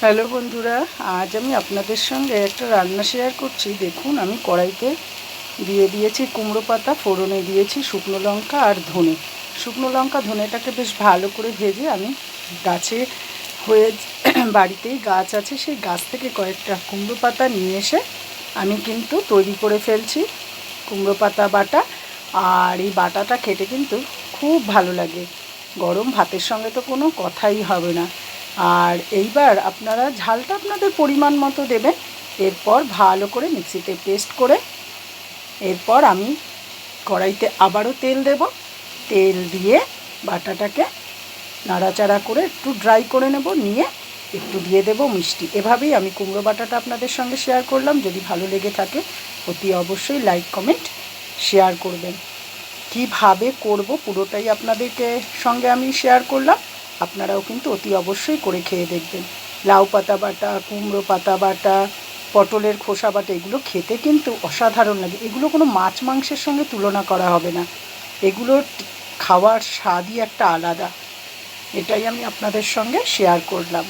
Hello বন্ধুরা, আজ আমি আপনাদের সঙ্গে একটা রান্না শেয়ার করছি। দেখুন, আমি কড়াইতে দিয়ে দিয়েছি কুমড়ো পাতা, ফোড়নে দিয়েছি শুকনো লঙ্কা আর ধনে। শুকনো লঙ্কা ধনেটাকে বেশ ভালো করে ভেজে আমি গাছে হয়ে বাড়িতেই গাছ আছে, সেই গাছ থেকে কয়েকটা কুমড়ো পাতা নিয়ে এসে আমি কিন্তু তৈরি করে ফেলছি কুমড়ো পাতা বাটা। আর এই বাটাটা খেতে কিন্তু খুব ভালো লাগে, গরম ভাতের সঙ্গে তো কোনো কথাই হবে না। আর এইবার আপনারা ঝালটা আপনাদের পরিমাণ মতো দেবেন। এরপর ভালো করে মিক্সিতে পেস্ট করে এরপর আমি কড়াইতে আবারও তেল দেব। তেল দিয়ে বাটাটাকে নাড়াচাড়া করে একটু ড্রাই করে নেব, নিয়ে একটু দিয়ে দেব মিষ্টি। এভাবেই আমি কুমড়ো বাটাটা আপনাদের সঙ্গে শেয়ার করলাম। যদি ভালো লেগে থাকে অতি অবশ্যই লাইক কমেন্ট শেয়ার করবেন। কিভাবে করব পুরোটাই আপনাদেরকে সঙ্গে আমি শেয়ার করলাম। আপনারাও কিন্তু অতি অবশ্যই করে খেয়ে দেখবেন। লাউ পাতা বাটা, কুমড়ো পাতা বাটা, পটলের খোসা বাটা, এগুলো খেতে কিন্তু অসাধারণ লাগে। এগুলো কোনো মাছ মাংসের সঙ্গে তুলনা করা হবে না। এগুলোর খাওয়ার স্বাদই একটা আলাদা। এটাই আমি আপনাদের সঙ্গে শেয়ার করলাম।